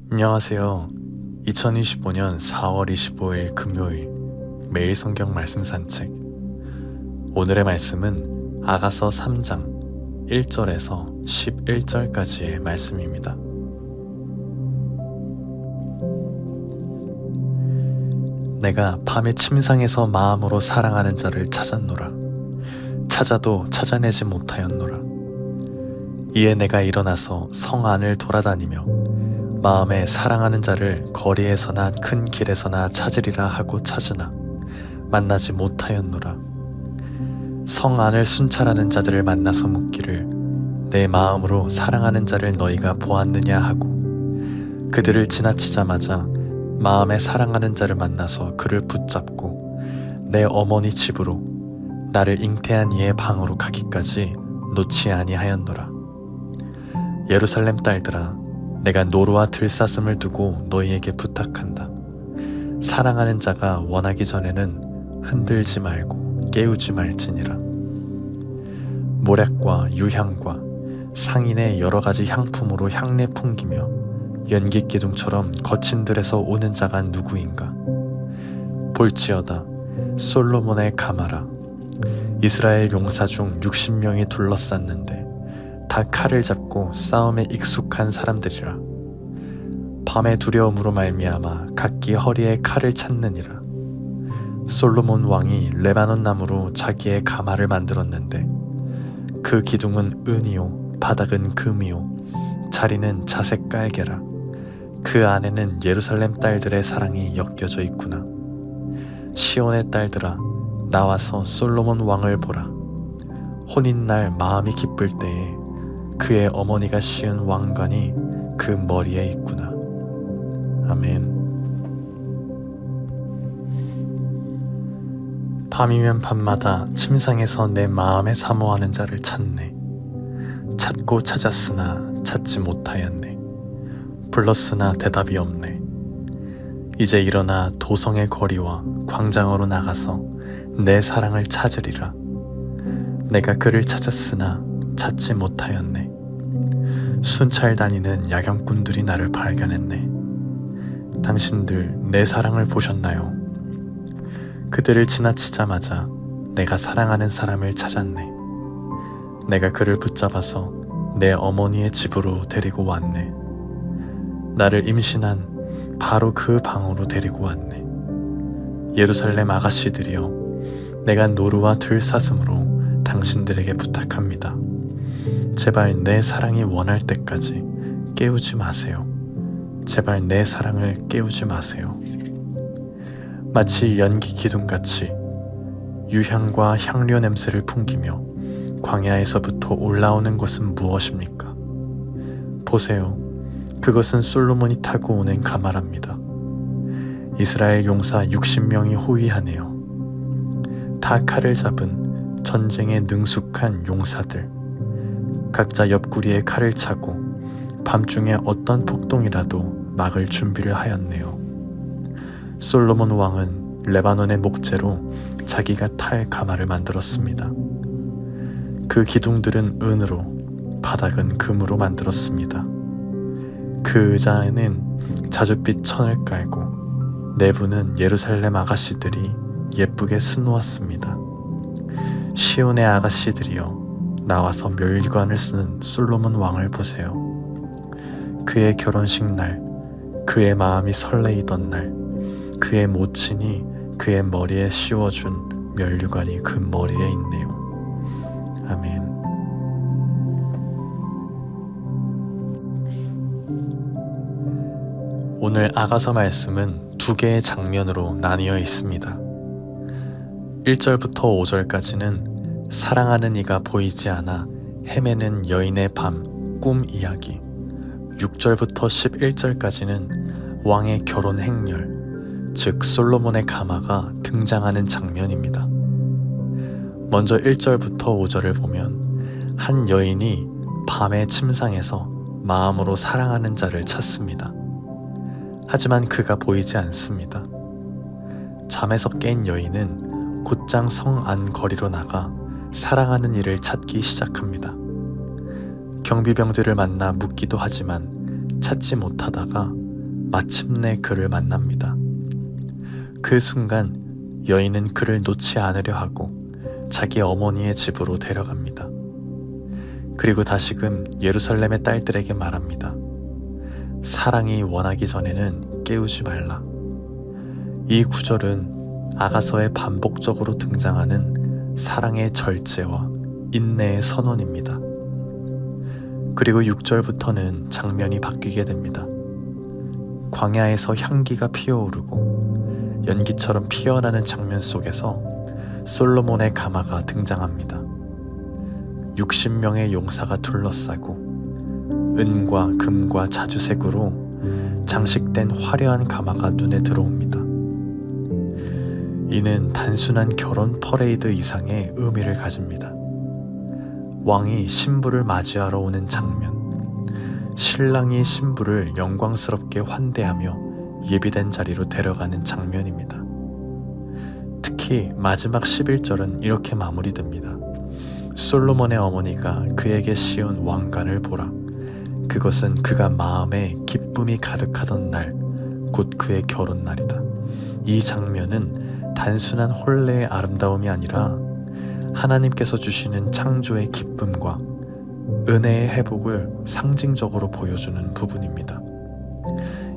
안녕하세요. 2025년 4월 25일 금요일 매일 성경 말씀 산책. 오늘의 말씀은 아가서 3장 1절에서 11절까지의 말씀입니다. 내가 밤의 침상에서 마음으로 사랑하는 자를 찾았노라. 찾아도 찾아내지 못하였노라. 이에 내가 일어나서 성 안을 돌아다니며 마음에 사랑하는 자를 거리에서나 큰 길에서나 찾으리라 하고 찾으나 만나지 못하였노라. 성 안을 순찰하는 자들을 만나서 묻기를 내 마음으로 사랑하는 자를 너희가 보았느냐 하고 그들을 지나치자마자 마음에 사랑하는 자를 만나서 그를 붙잡고 내 어머니 집으로 나를 잉태한 이의 방으로 가기까지 놓지 아니하였노라. 예루살렘 딸들아, 내가 노루와 들사슴을 두고 너희에게 부탁한다. 사랑하는 자가 원하기 전에는 흔들지 말고 깨우지 말지니라. 모략과 유향과 상인의 여러 가지 향품으로 향내 풍기며 연기 기둥처럼 거친 들에서 오는 자가 누구인가? 볼지어다 솔로몬의 가마라. 이스라엘 용사 중 60명이 둘러쌌는데 다 칼을 잡고 싸움에 익숙한 사람들이라. 밤의 두려움으로 말미암아 각기 허리에 칼을 찾느니라. 솔로몬 왕이 레바논 나무로 자기의 가마를 만들었는데 그 기둥은 은이요 바닥은 금이요 자리는 자색 깔개라. 그 안에는 예루살렘 딸들의 사랑이 엮여져 있구나. 시온의 딸들아, 나와서 솔로몬 왕을 보라. 혼인날 마음이 기쁠 때에 그의 어머니가 씌운 왕관이 그 머리에 있구나. 아멘. 밤이면 밤마다 침상에서 내 마음에 사모하는 자를 찾네. 찾고 찾았으나 찾지 못하였네. 불렀으나 대답이 없네. 이제 일어나 도성의 거리와 광장으로 나가서 내 사랑을 찾으리라. 내가 그를 찾았으나 찾지 못하였네. 순찰 다니는 야경꾼들이 나를 발견했네. 당신들 내 사랑을 보셨나요? 그들을 지나치자마자 내가 사랑하는 사람을 찾았네. 내가 그를 붙잡아서 내 어머니의 집으로 데리고 왔네. 나를 임신한 바로 그 방으로 데리고 왔네. 예루살렘 아가씨들이여, 내가 노루와 들사슴으로 당신들에게 부탁합니다. 제발 내 사랑이 원할 때까지 깨우지 마세요. 제발 내 사랑을 깨우지 마세요. 마치 연기 기둥같이 유향과 향료 냄새를 풍기며 광야에서부터 올라오는 것은 무엇입니까? 보세요. 그것은 솔로몬이 타고 오는 가마랍니다. 이스라엘 용사 60명이 호위하네요. 다 칼을 잡은 전쟁에 능숙한 용사들. 각자 옆구리에 칼을 차고 밤중에 어떤 폭동이라도 막을 준비를 하였네요. 솔로몬 왕은 레바논의 목재로 자기가 탈 가마를 만들었습니다. 그 기둥들은 은으로, 바닥은 금으로 만들었습니다. 그 의자에는 자줏빛 천을 깔고 내부는 예루살렘 아가씨들이 예쁘게 수놓았습니다. 시온의 아가씨들이여, 나와서 멸관을 쓰는 솔로몬 왕을 보세요. 그의 결혼식 날, 그의 마음이 설레이던 날, 그의 모친이 그의 머리에 씌워준 면류관이 그 머리에 있네요. 아멘. 오늘 아가서 말씀은 두 개의 장면으로 나뉘어 있습니다. 1절부터 5절까지는 사랑하는 이가 보이지 않아 헤매는 여인의 밤 꿈 이야기, 6절부터 11절까지는 왕의 결혼 행렬, 즉 솔로몬의 가마가 등장하는 장면입니다. 먼저 1절부터 5절을 보면 한 여인이 밤의 침상에서 마음으로 사랑하는 자를 찾습니다. 하지만 그가 보이지 않습니다. 잠에서 깬 여인은 곧장 성 안 거리로 나가 사랑하는 이를 찾기 시작합니다. 경비병들을 만나 묻기도 하지만 찾지 못하다가 마침내 그를 만납니다. 그 순간 여인은 그를 놓지 않으려 하고 자기 어머니의 집으로 데려갑니다. 그리고 다시금 예루살렘의 딸들에게 말합니다. 사랑이 원하기 전에는 깨우지 말라. 이 구절은 아가서에 반복적으로 등장하는 사랑의 절제와 인내의 선언입니다. 그리고 6절부터는 장면이 바뀌게 됩니다. 광야에서 향기가 피어오르고 연기처럼 피어나는 장면 속에서 솔로몬의 가마가 등장합니다. 60명의 용사가 둘러싸고 은과 금과 자주색으로 장식된 화려한 가마가 눈에 들어옵니다. 이는 단순한 결혼 퍼레이드 이상의 의미를 가집니다. 왕이 신부를 맞이하러 오는 장면, 신랑이 신부를 영광스럽게 환대하며 예비된 자리로 데려가는 장면입니다. 특히 마지막 11절은 이렇게 마무리됩니다. 솔로몬의 어머니가 그에게 씌운 왕관을 보라. 그것은 그가 마음에 기쁨이 가득하던 날, 곧 그의 결혼날이다. 이 장면은 단순한 혼례의 아름다움이 아니라 하나님께서 주시는 창조의 기쁨과 은혜의 회복을 상징적으로 보여주는 부분입니다.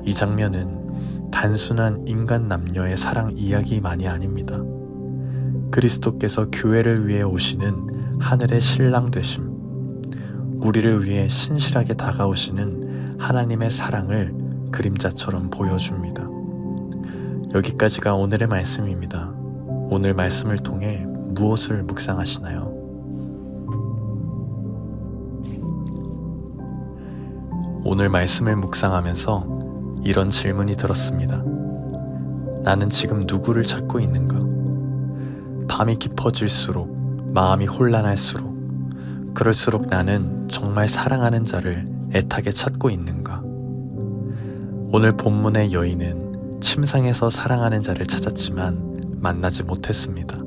이 장면은 단순한 인간 남녀의 사랑 이야기만이 아닙니다. 그리스도께서 교회를 위해 오시는 하늘의 신랑 되심, 우리를 위해 신실하게 다가오시는 하나님의 사랑을 그림자처럼 보여줍니다. 여기까지가 오늘의 말씀입니다. 오늘 말씀을 통해 무엇을 묵상하시나요? 오늘 말씀을 묵상하면서 이런 질문이 들었습니다. 나는 지금 누구를 찾고 있는가? 밤이 깊어질수록 마음이 혼란할수록 그럴수록 나는 정말 사랑하는 자를 애타게 찾고 있는가? 오늘 본문의 여인은 침상에서 사랑하는 자를 찾았지만 만나지 못했습니다.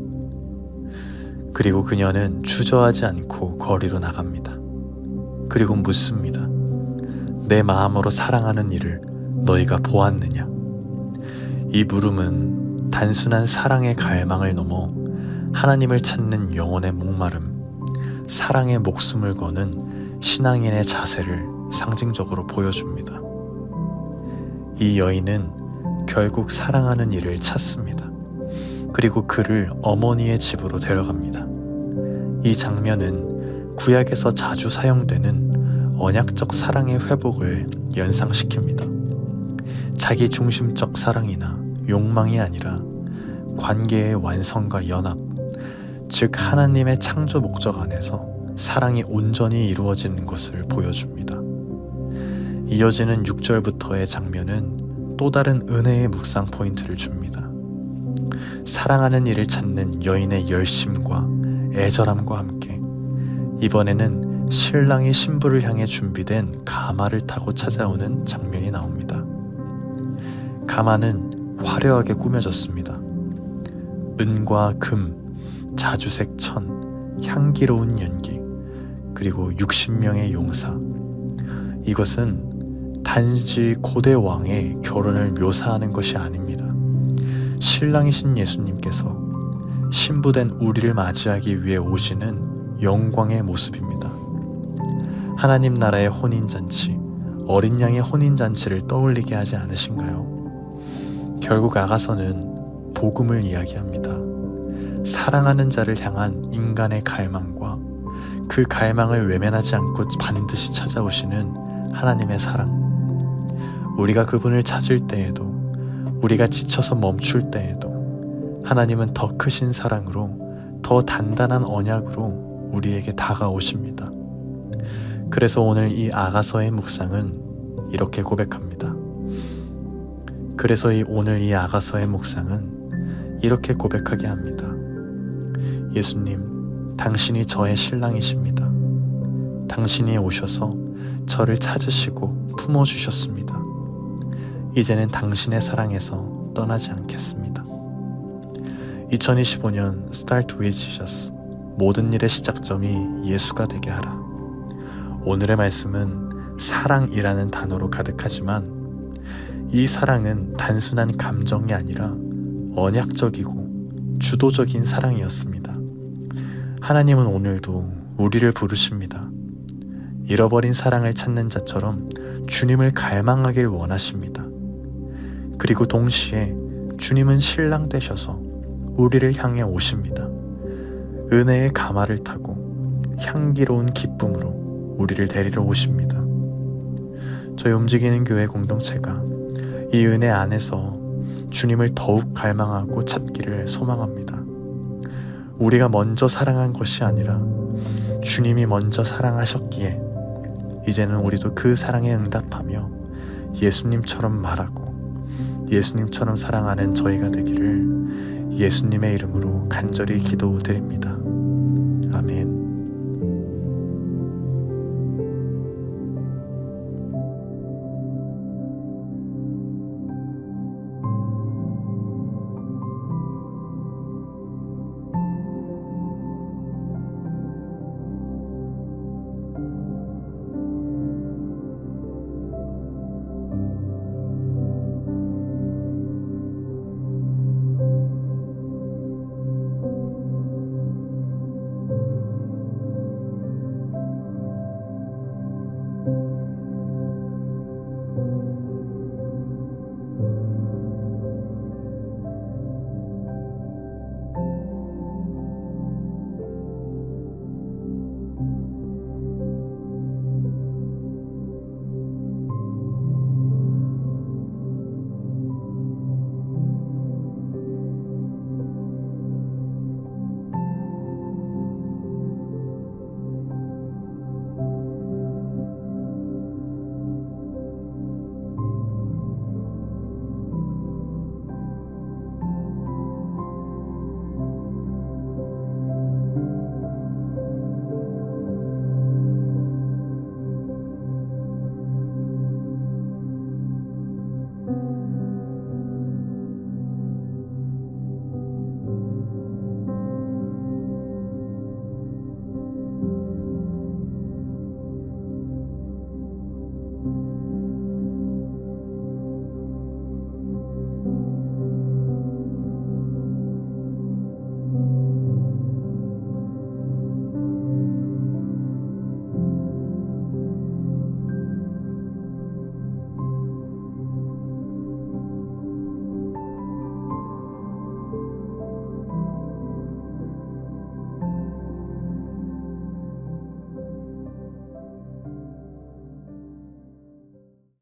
그리고 그녀는 주저하지 않고 거리로 나갑니다. 그리고 묻습니다. 내 마음으로 사랑하는 이를 너희가 보았느냐? 이 물음은 단순한 사랑의 갈망을 넘어 하나님을 찾는 영혼의 목마름, 사랑에 목숨을 거는 신앙인의 자세를 상징적으로 보여줍니다. 이 여인은 결국 사랑하는 이를 찾습니다. 그리고 그를 어머니의 집으로 데려갑니다. 이 장면은 구약에서 자주 사용되는 언약적 사랑의 회복을 연상시킵니다. 자기 중심적 사랑이나 욕망이 아니라 관계의 완성과 연합, 즉 하나님의 창조 목적 안에서 사랑이 온전히 이루어지는 것을 보여줍니다. 이어지는 6절부터의 장면은 또 다른 은혜의 묵상 포인트를 줍니다. 사랑하는 이를 찾는 여인의 열심과 애절함과 함께 이번에는 신랑이 신부를 향해 준비된 가마를 타고 찾아오는 장면이 나옵니다. 가마는 화려하게 꾸며졌습니다. 은과 금, 자주색 천, 향기로운 연기, 그리고 60명의 용사. 이것은 단지 고대 왕의 결혼을 묘사하는 것이 아닙니다. 신랑이신 예수님께서 신부된 우리를 맞이하기 위해 오시는 영광의 모습입니다. 하나님 나라의 혼인잔치, 어린 양의 혼인잔치를 떠올리게 하지 않으신가요? 결국 아가서는 복음을 이야기합니다. 사랑하는 자를 향한 인간의 갈망과 그 갈망을 외면하지 않고 반드시 찾아오시는 하나님의 사랑. 우리가 그분을 찾을 때에도, 우리가 지쳐서 멈출 때에도 하나님은 더 크신 사랑으로, 더 단단한 언약으로 우리에게 다가오십니다. 그래서 오늘 이 아가서의 묵상은 이렇게 고백합니다. 오늘 이 아가서의 묵상은 이렇게 고백하게 합니다. 예수님, 당신이 저의 신랑이십니다. 당신이 오셔서 저를 찾으시고 품어주셨습니다. 이제는 당신의 사랑에서 떠나지 않겠습니다. 2025년 Start with Jesus, 모든 일의 시작점이 예수가 되게 하라. 오늘의 말씀은 사랑이라는 단어로 가득하지만 이 사랑은 단순한 감정이 아니라 언약적이고 주도적인 사랑이었습니다. 하나님은 오늘도 우리를 부르십니다. 잃어버린 사랑을 찾는 자처럼 주님을 갈망하길 원하십니다. 그리고 동시에 주님은 신랑 되셔서 우리를 향해 오십니다. 은혜의 가마를 타고 향기로운 기쁨으로 우리를 데리러 오십니다. 저희 움직이는 교회 공동체가 이 은혜 안에서 주님을 더욱 갈망하고 찾기를 소망합니다. 우리가 먼저 사랑한 것이 아니라 주님이 먼저 사랑하셨기에 이제는 우리도 그 사랑에 응답하며 예수님처럼 말하고 예수님처럼 사랑하는 저희가 되기를 예수님의 이름으로 간절히 기도드립니다. 아멘.